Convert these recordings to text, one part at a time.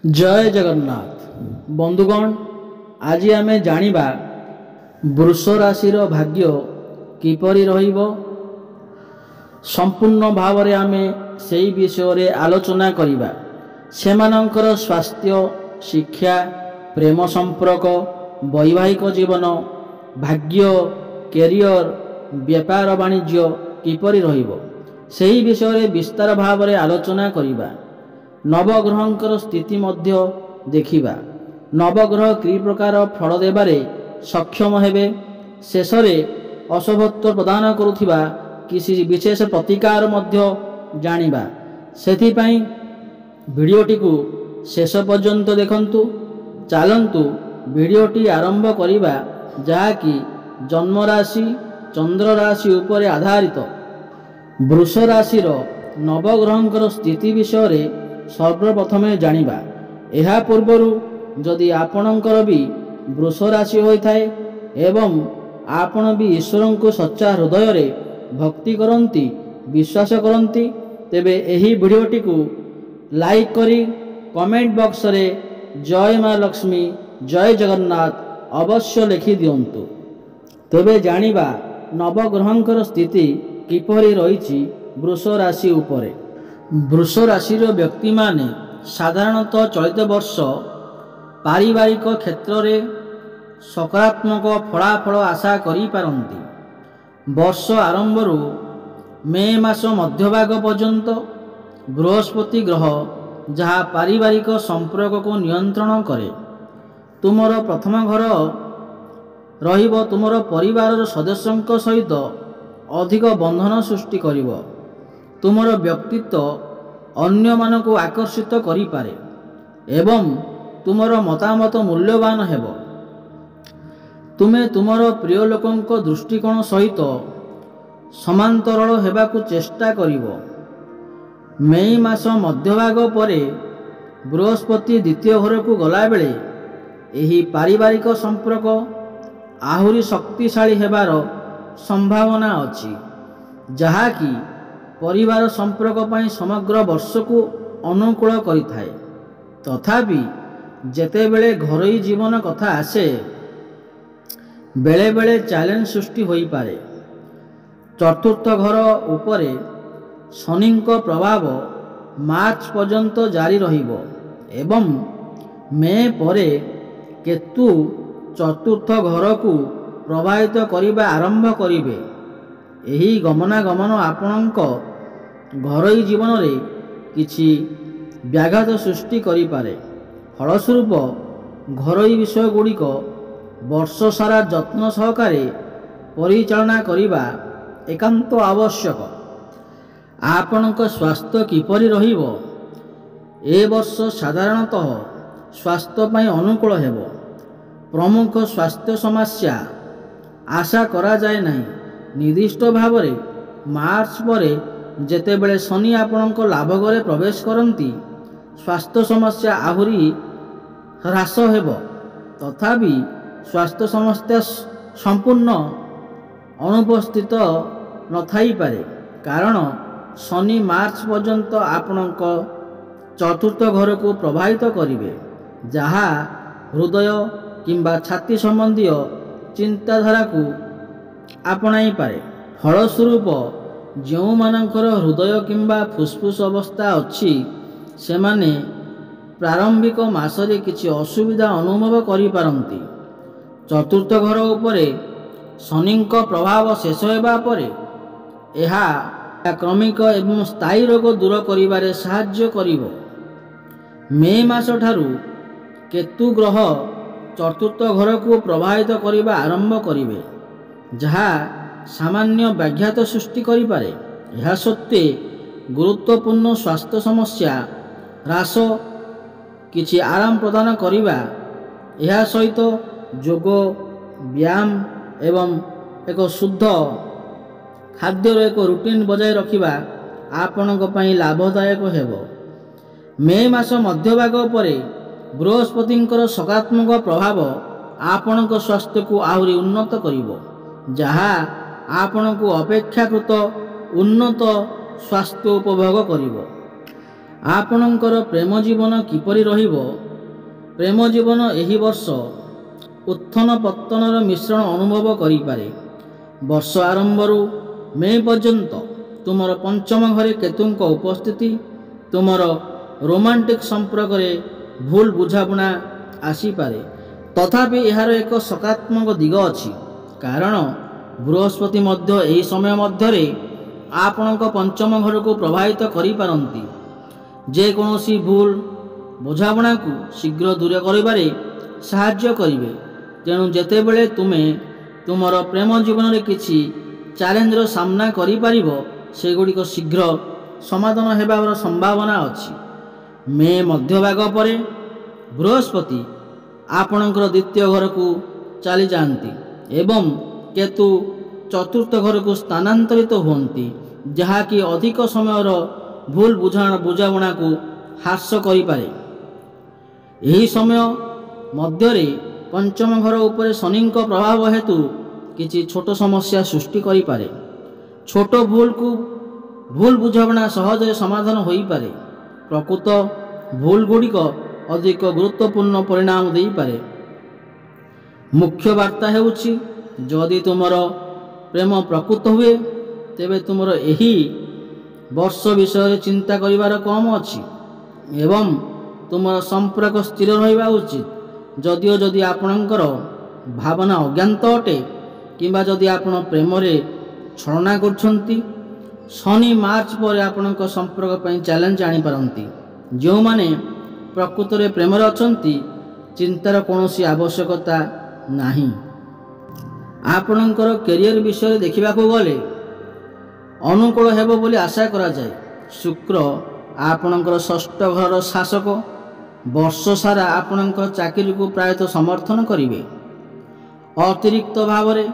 जय जगन्नाथ बंधुगण आज आम जानिबा वृष राशि भाग्य किपरि रहिबो संपूर्ण भाव में आम से विषय आलोचना करिबा। सेमानंकर स्वास्थ्य शिक्षा प्रेम संपर्क वैवाहिक जीवन भाग्य कैरियर व्यापार वाणिज्य किपरि रहिबो सेही विषय विस्तार भाव में आलोचना करिबा। नवग्रहंकर स्थिति मध्य देखिबा। नवग्रह कि प्रकार फल देबारे सक्षम हेबे शेष में अशुभत्व प्रदान करुथिबा किसी विशेष प्रतिकार मध्य जानिबा। सेथिपाई भिडियोटी को शेष पर्यंत देखंतु। चलंतु भिडियोटी आरंभ करिबा जहाँकि जन्म राशि चंद्र राशि उपर आधारित वृष राशिर नवग्रहंकर स्थिति विषय सर्वप्रथमे जानिबा। एहा पूर्वरु जदि आपणकर भी वृष राशि होइथाए एवं आपण भी ईश्वर को सच्चा हृदय रे भक्ति करंती विश्वास करंती तेबे एही वीडियोटी को लाइक करी कमेंट बॉक्स रे जय मां लक्ष्मी जय जगन्नाथ अवश्य लिखि दियंतु। तेबे जानिबा नवग्रहंकर स्थिति किपरि रहिछि वृष राशि उपरे। वृष राशि व्यक्ति माने साधारणतः चलित वर्ष पारिवारिक क्षेत्र में सकारात्मक फलाफल आशा करि पारंती। वर्ष आरंभ मे मास मध्यभाग पर्यंत बृहस्पति ग्रह जहाँ पारिवारिक संपर्क को नियंत्रण करे तुमर प्रथम घर रहिबो तुमर परिवार सदस्यों सहित अधिक बंधन सृष्टि करिवो। तुमर व्यक्तित्व अन्य मानक आकर्षित करि पारे एवं तुमर मतामत मूल्यवान हेबो। तुमे तुमर प्रिय लोकंक दृष्टिकोण सहित समांतरल हेबाकु चेष्टा करिवो। मई मास मध्यभाग परे बृहस्पति द्वितीय घर को गला बेले एही पारिवारिक संपर्क आहुरी शक्तिशाली हेबार संभावना अछि जहाँकि परिवार संपर्क पाई समग्र वर्ष को अनुकूल करिथाए। तथापि जेतेबेले घरोई जीवन कथा आसे बेले बेले चैलेंज सृष्टि होई पारे। चतुर्थ घर उपरे शनिंक प्रभाव मार्च पर्यंत जारी रहिबो एवं मे परे केतु चतुर्थ घर को प्रभावित करिबा आरंभ करिवे। एही गमनागमन आपणक घरोई जीवन रे किछि व्याघात सृष्टि करि पारे। फलस्वरूप घरोई विषय गुड़िक वर्ष सारा जत्न सहकारे परिचालना करिबा एकांत आवश्यक। आपणक स्वास्थ्य किपरि रहिबो ए वर्ष साधारणतः स्वास्थ्य पाई अनुकूल हेबो। प्रमुख स्वास्थ्य समस्या आशा करा जाए नहीं। निर्दिष्ट भाव में मार्च परे जेतेबेले शनि आपणक लाभ घरे प्रवेश करती स्वास्थ्य समस्या आहुरी ह्रास हेब। तथापि स्वास्थ्य समस्या संपूर्ण अनुपस्थित नथाई पारे कारण शनि मार्च पर्यंत आपणक चतुर्थ घर को प्रभावित करिवे जहाँ हृदय किंबा छाती संबंधी चिंताधारा को आपणाई पारे। फलस्वरूप जो मानकर हृदय किंबा फुसफुस अवस्था अच्छी से माने प्रारंभिक मासरे किछि असुविधा अनुभव करि पारंती। चतुर्थ घर उपरे शनिंक प्रभाव शेष हेबा परे एहा क्रमिक एवं स्थायी रोग दूर करिबारे साहाय्य करिवो। मे मास ठारू केतु ग्रह चतुर्थ घर को प्रभावित करिबा आरंभ करिवे जहाँ सामान्य व्याघात सृष्टि करिपारे। यह सत्वे गुरुत्वपूर्ण स्वास्थ्य समस्या ह्रास किछि आराम प्रदान करिबा यह सहित जोग व्यायाम एवं एक शुद्ध खाद्यर एक रूटीन बजाय रखिबा आपणक पई लाभदायक हेबो। मे मास मध्यभाग परे बृहस्पतिंकर सकारात्मक प्रभाव आपणक स्वास्थ्य को आहुरी उन्नत करिवो जहाँ आपण को अपेक्षाकृत उन्नत स्वास्थ्य उपभोग करिवो। ଆପଣଙ୍କର ପ୍ରେମ ଜୀବନ କିପରି ରହିବ? ପ୍ରେମ ଜୀବନ ଏହି ବର୍ଷ ଉତ୍ଥନ ପତ୍ତନର ମିଶ୍ରଣ ଅନୁଭବ କରିପାରେ। ବର୍ଷ ଆରମ୍ଭରୁ ମେ ପର୍ଯ୍ୟନ୍ତ ତୁମର ପଞ୍ଚମ ଘରେ କେତୁଙ୍କ ଉପସ୍ଥିତି ତୁମର ରୋମାଣ୍ଟିକ୍ ସମ୍ପର୍କରେ ଭୁଲ ବୁଝାବୁଣା ଆସିପାରେ। ତଥାପି ଏହାର ଏକ ସକାରାତ୍ମକ ଦିଗ ଅଛି, କାରଣ ବୃହସ୍ପତି ମଧ୍ୟ ଏହି ସମୟ ମଧ୍ୟରେ ଆପଣଙ୍କ ପଞ୍ଚମ ଘରକୁ ପ୍ରଭାବିତ କରିପାରନ୍ତି। ଯେକୌଣସି ଭୁଲ ବୁଝାବୁଣାକୁ ଶୀଘ୍ର ଦୂର କରିବାରେ ସାହାଯ୍ୟ କରିବେ। ତେଣୁ ଯେତେବେଳେ ତୁମେ ତୁମର ପ୍ରେମ ଜୀବନରେ କିଛି ଚ୍ୟାଲେଞ୍ଜର ସାମ୍ନା କରିପାରିବ, ସେଗୁଡ଼ିକ ଶୀଘ୍ର ସମାଧାନ ହେବାର ସମ୍ଭାବନା ଅଛି। ମେ ମଧ୍ୟଭାଗ ପରେ ବୃହସ୍ପତି ଆପଣଙ୍କର ଦ୍ୱିତୀୟ ଘରକୁ ଚାଲିଯାଆନ୍ତି ଏବଂ କେତୁ ଚତୁର୍ଥ ଘରକୁ ସ୍ଥାନାନ୍ତରିତ ହୁଅନ୍ତି, ଯାହାକି ଅଧିକ ସମୟର ଭୁଲ ବୁଝାବୁଣାକୁ ହ୍ରାସ କରିପାରେ। ଏହି ସମୟ ମଧ୍ୟରେ ପଞ୍ଚମ ଘର ଉପରେ ଶନିଙ୍କ ପ୍ରଭାବ ହେତୁ କିଛି ଛୋଟ ସମସ୍ୟା ସୃଷ୍ଟି କରିପାରେ। ଛୋଟ ଭୁଲ ବୁଝାବୁଣା ସହଜରେ ସମାଧାନ ହୋଇପାରେ। ପ୍ରକୃତ ଭୁଲ ଗୁଡ଼ିକ ଅଧିକ ଗୁରୁତ୍ୱପୂର୍ଣ୍ଣ ପରିଣାମ ଦେଇପାରେ। ମୁଖ୍ୟ ବାର୍ତ୍ତା ହେଉଛି, ଯଦି ତୁମର ପ୍ରେମ ପ୍ରକୃତ ହୁଏ, ତେବେ ତୁମର ଏହି ବର୍ଷ ବିଷୟରେ ଚିନ୍ତା କରିବାର କମ୍ ଅଛି ଏବଂ ତୁମର ସମ୍ପର୍କ ସ୍ଥିର ରହିବା ଉଚିତ। ଯଦିଓ ଯଦି ଆପଣଙ୍କର ଭାବନା ଅଜ୍ଞାତ ଅଟେ କିମ୍ବା ଯଦି ଆପଣ ପ୍ରେମରେ ଛଳନା କରୁଛନ୍ତି, ଶନି ମାର୍ଚ୍ଚ ପରେ ଆପଣଙ୍କ ସମ୍ପର୍କ ପାଇଁ ଚ୍ୟାଲେଞ୍ଜ ଆଣିପାରନ୍ତି। ଯେଉଁମାନେ ପ୍ରକୃତରେ ପ୍ରେମରେ ଅଛନ୍ତି, ଚିନ୍ତାର କୌଣସି ଆବଶ୍ୟକତା ନାହିଁ। ଆପଣଙ୍କର କ୍ୟାରିୟର ବିଷୟରେ ଦେଖିବାକୁ ଗଲେ ଅନୁକୂଳ ହେବ ବୋଲି ଆଶା କରାଯାଏ। ଶୁକ୍ର ଆପଣଙ୍କର ଷଷ୍ଠ ଘରର ଶାସକ ବର୍ଷ ସାରା ଆପଣଙ୍କ ଚାକିରିକୁ ପ୍ରାୟତଃ ସମର୍ଥନ କରିବେ। ଅତିରିକ୍ତ ଭାବରେ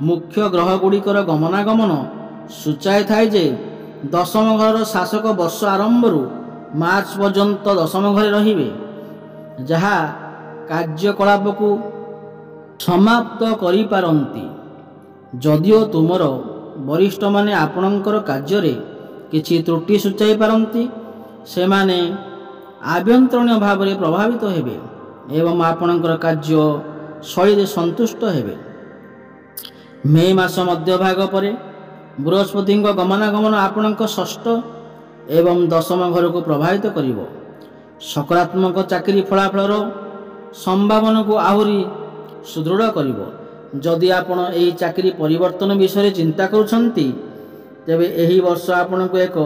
ମୁଖ୍ୟ ଗ୍ରହଗୁଡ଼ିକର ଗମନାଗମନ ସୂଚାଇଥାଏ ଯେ ଦଶମ ଘରର ଶାସକ ବର୍ଷ ଆରମ୍ଭରୁ ମାର୍ଚ୍ଚ ପର୍ଯ୍ୟନ୍ତ ଦଶମ ଘରେ ରହିବେ, ଯାହା କାର୍ଯ୍ୟକଳାପକୁ ସମାପ୍ତ କରିପାରନ୍ତି। ଯଦିଓ ତୁମର ବରିଷ୍ଠମାନେ ଆପଣଙ୍କର କାର୍ଯ୍ୟରେ କିଛି ତ୍ରୁଟି ସୂଚାଇ ପାରନ୍ତି, ସେମାନେ ଆଭ୍ୟନ୍ତରୀଣ ଭାବରେ ପ୍ରଭାବିତ ହେବେ ଏବଂ ଆପଣଙ୍କର କାର୍ଯ୍ୟ ଶୈଳୀରେ ସନ୍ତୁଷ୍ଟ ହେବେ। ମେ ମାସ ମଧ୍ୟଭାଗ ପରେ ବୃହସ୍ପତିଙ୍କ ଗମନାଗମନ ଆପଣଙ୍କ ଷଷ୍ଠ ଏବଂ ଦଶମ ଘରକୁ ପ୍ରଭାବିତ କରିବ। ସକାରାତ୍ମକ ଚାକିରି ଫଳାଫଳର ସମ୍ଭାବନାକୁ ଆହୁରି ସୁଦୃଢ଼ କରିବ। ଯଦି ଆପଣ ଏହି ଚାକିରି ପରିବର୍ତ୍ତନ ବିଷୟରେ ଚିନ୍ତା କରୁଛନ୍ତି, ତେବେ ଏହି ବର୍ଷ ଆପଣଙ୍କୁ ଏକ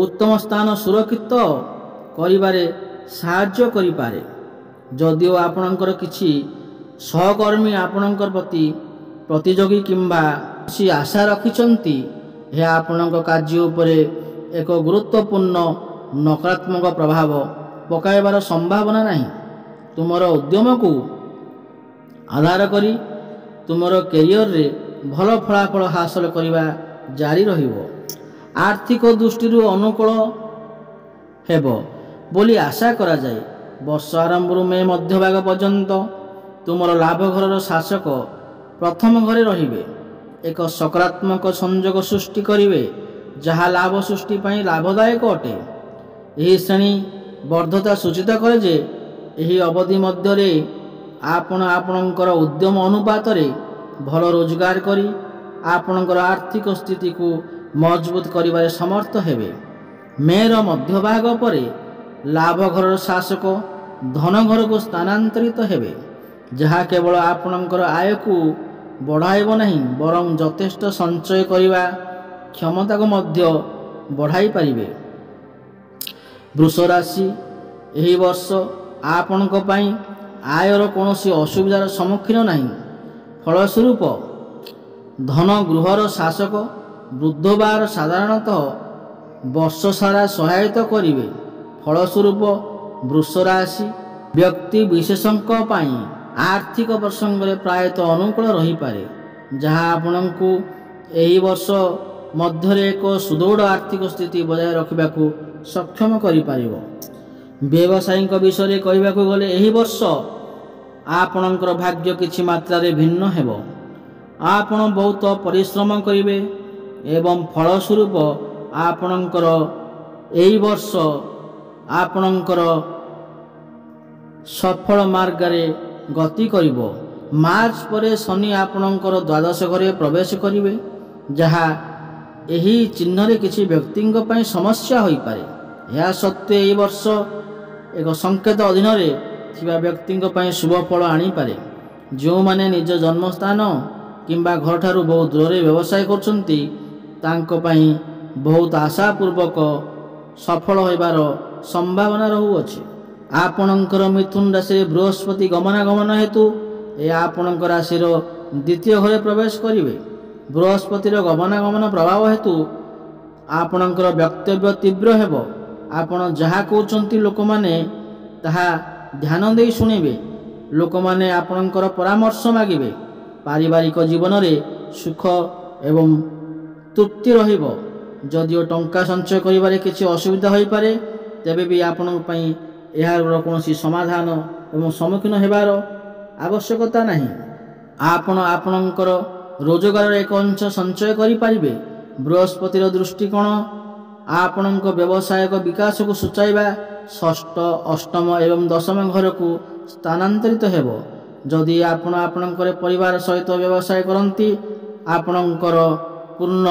ଉତ୍ତମ ସ୍ଥାନ ସୁରକ୍ଷିତ କରିବାରେ ସାହାଯ୍ୟ କରିପାରେ। ଯଦିଓ ଆପଣଙ୍କର କିଛି ସହକର୍ମୀ ଆପଣଙ୍କ ପ୍ରତି ପ୍ରତିଯୋଗୀ କିମ୍ବା କିଛି ଆଶା ରଖିଛନ୍ତି, ଏହା ଆପଣଙ୍କ କାର୍ଯ୍ୟ ଉପରେ ଏକ ଗୁରୁତ୍ୱପୂର୍ଣ୍ଣ ନକାରାତ୍ମକ ପ୍ରଭାବ ପକାଇବାର ସମ୍ଭାବନା ନାହିଁ। ତୁମର ଉଦ୍ୟମକୁ ଆଧାର କରି ତୁମର କ୍ୟାରିୟରରେ ଭଲ ଫଳାଫଳ ହାସଲ କରିବା ଜାରି ରହିବ। ଆର୍ଥିକ ଦୃଷ୍ଟିରୁ ଅନୁକୂଳ ହେବ ବୋଲି ଆଶା କରାଯାଏ। ବର୍ଷ ଆରମ୍ଭରୁ ମେ ମଧ୍ୟଭାଗ ପର୍ଯ୍ୟନ୍ତ ତୁମର ଲାଭ ଘରର ଶାସକ ପ୍ରଥମ ଘରେ ରହିବେ, ଏକ ସକାରାତ୍ମକ ସଂଯୋଗ ସୃଷ୍ଟି କରିବେ, ଯାହା ଲାଭ ସୃଷ୍ଟି ପାଇଁ ଲାଭଦାୟକ ଅଟେ। ଏହି ଶ୍ରେଣୀ ବର୍ଦ୍ଧତା ସୂଚିତ କରେ ଯେ ଏହି ଅବଧି ମଧ୍ୟରେ ଆପଣ ଆପଣଙ୍କର ଉଦ୍ୟମ ଅନୁପାତରେ ଭଲ ରୋଜଗାର କରି ଆପଣଙ୍କର ଆର୍ଥିକ ସ୍ଥିତିକୁ ମଜବୁତ କରିବାରେ ସମର୍ଥ ହେବେ। ମେର ମଧ୍ୟଭାଗ ପରେ ଲାଭ ଘରର ଶାସକ ଧନ ଘରକୁ ସ୍ଥାନାନ୍ତରିତ ହେବେ, ଯାହା କେବଳ ଆପଣଙ୍କର ଆୟକୁ ବଢ଼ାଇବ ନାହିଁ, ବରଂ ଯଥେଷ୍ଟ ସଞ୍ଚୟ କରିବା କ୍ଷମତାକୁ ମଧ୍ୟ ବଢ଼ାଇ ପାରିବେ। ବୃଷ ରାଶି, ଏହି ବର୍ଷ ଆପଣଙ୍କ ପାଇଁ ଆୟର କୌଣସି ଅସୁବିଧାର ସମ୍ମୁଖୀନ ନାହିଁ। ଫଳସ୍ୱରୂପ ଧନ ଗୃହର ଶାସକ ବୁଧବାର ସାଧାରଣତଃ ବର୍ଷ ସାରା ସହାୟତା କରିବେ। ଫଳସ୍ୱରୂପ ବୃଷ ରାଶି ବ୍ୟକ୍ତି ବିଶେଷଙ୍କ ପାଇଁ ଆର୍ଥିକ ପ୍ରସଙ୍ଗରେ ପ୍ରାୟତଃ ଅନୁକୂଳ ରହିପାରେ, ଯାହା ଆପଣଙ୍କୁ ଏହି ବର୍ଷ ମଧ୍ୟରେ ଏକ ସୁଦୃଢ଼ ଆର୍ଥିକ ସ୍ଥିତି ବଜାୟ ରଖିବାକୁ ସକ୍ଷମ କରିପାରିବ। ବ୍ୟବସାୟୀଙ୍କ ବିଷୟରେ କହିବାକୁ ଗଲେ ଏହି ବର୍ଷ ଆପଣଙ୍କର ଭାଗ୍ୟ କିଛି ମାତ୍ରାରେ ଭିନ୍ନ ହେବ। ଆପଣ ବହୁତ ପରିଶ୍ରମ କରିବେ ଏବଂ ଫଳସ୍ୱରୂପ ଆପଣଙ୍କର ଏହି ବର୍ଷ ଆପଣଙ୍କର ସଫଳ ମାର୍ଗରେ ଗତି କରିବ। ମାର୍ଚ୍ଚ ପରେ ଶନି ଆପଣଙ୍କର ଦ୍ୱାଦଶ ଘରେ ପ୍ରବେଶ କରିବେ, ଯାହା ଏହି ଚିହ୍ନରେ କିଛି ବ୍ୟକ୍ତିଙ୍କ ପାଇଁ ସମସ୍ୟା ହୋଇପାରେ। ଏହା ସତ୍ତ୍ୱେ ଏହି ବର୍ଷ ଏକ ସଂକେତ ଅଧୀନରେ ଥିବା ବ୍ୟକ୍ତିଙ୍କ ପାଇଁ ଶୁଭ ଫଳ ଆଣିପାରେ। ଯେଉଁମାନେ ନିଜ ଜନ୍ମସ୍ଥାନ କିମ୍ବା ଘରଠାରୁ ବହୁ ଦୂରରେ ବ୍ୟବସାୟ କରୁଛନ୍ତି, ତାଙ୍କ ପାଇଁ ବହୁତ ଆଶାପୂର୍ବକ ସଫଳ ହେବାର ସମ୍ଭାବନା ରହୁଅଛି। ଆପଣଙ୍କର ମିଥୁନ ରାଶିରେ ବୃହସ୍ପତି ଗମନାଗମନ ହେତୁ ଏହା ଆପଣଙ୍କ ରାଶିର ଦ୍ୱିତୀୟ ଘରେ ପ୍ରବେଶ କରିବେ। ବୃହସ୍ପତିର ଗମନାଗମନ ପ୍ରଭାବ ହେତୁ ଆପଣଙ୍କର ବକ୍ତବ୍ୟ ତୀବ୍ର ହେବ। ଆପଣ ଯାହା କହୁଛନ୍ତି ଲୋକମାନେ ତାହା ଧ୍ୟାନ ଦେଇ ଶୁଣିବେ। ଲୋକମାନେ ଆପଣଙ୍କର ପରାମର୍ଶ ମାଗିବେ। ପାରିବାରିକ ଜୀବନରେ ସୁଖ ଏବଂ ତୃପ୍ତି ରହିବ। ଯଦିଓ ଟଙ୍କା ସଞ୍ଚୟ କରିବାରେ କିଛି ଅସୁବିଧା ହୋଇପାରେ, ତେବେ ବି ଆପଣଙ୍କ ପାଇଁ ଏହାର କୌଣସି ସମାଧାନ ଏବଂ ସମ୍ମୁଖୀନ ହେବାର ଆବଶ୍ୟକତା ନାହିଁ। ଆପଣ ଆପଣଙ୍କର ରୋଜଗାରର ଏକ ଅଂଶ ସଞ୍ଚୟ କରିପାରିବେ। ବୃହସ୍ପତିର ଦୃଷ୍ଟିକୋଣ ଆପଣଙ୍କ ବ୍ୟବସାୟିକ ବିକାଶକୁ ସୂଚାଇବା ଷଷ୍ଠ, ଅଷ୍ଟମ ଏବଂ ଦଶମ ଘରକୁ ସ୍ଥାନାନ୍ତରିତ ହେବ। ଯଦି ଆପଣ ଆପଣଙ୍କର ପରିବାର ସହିତ ବ୍ୟବସାୟ କରନ୍ତି, ଆପଣଙ୍କର ପୂର୍ଣ୍ଣ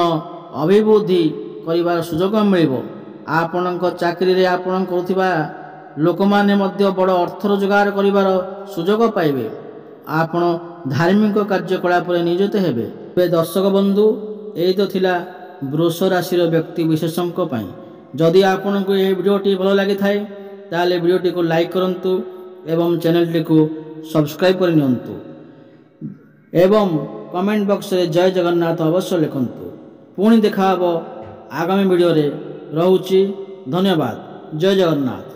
ଅଭିବୃଦ୍ଧି କରିବାର ସୁଯୋଗ ମିଳିବ। ଆପଣଙ୍କ ଚାକିରିରେ ଆପଣ କରୁଥିବା ଲୋକମାନେ ମଧ୍ୟ ବଡ଼ ଅର୍ଥ ରୋଜଗାର କରିବାର ସୁଯୋଗ ପାଇବେ। ଆପଣ ଧାର୍ମିକ କାର୍ଯ୍ୟକଳାପରେ ନିୟୋଜିତ ହେବେ। ଏବେ ଦର୍ଶକ ବନ୍ଧୁ, ଏହି ତ ଥିଲା ବୃଷ ରାଶିର ବ୍ୟକ୍ତି ବିଶେଷଙ୍କ ପାଇଁ। ଯଦି ଆପଣଙ୍କୁ ଏହି ଭିଡ଼ିଓଟି ଭଲ ଲାଗିଥାଏ, ତାହେଲେ ଭିଡ଼ିଓଟିକୁ ଲାଇକ୍ କରନ୍ତୁ ଏବଂ ଚ୍ୟାନେଲଟିକୁ ସବସ୍କ୍ରାଇବ୍ କରି ନିଅନ୍ତୁ ଏବଂ କମେଣ୍ଟ ବକ୍ସରେ ଜୟ ଜଗନ୍ନାଥ ଅବଶ୍ୟ ଲେଖନ୍ତୁ। ପୁଣି ଦେଖା ହେବ ଆଗାମୀ ଭିଡ଼ିଓରେ। ରହୁଛି, ଧନ୍ୟବାଦ। ଜୟ ଜଗନ୍ନାଥ।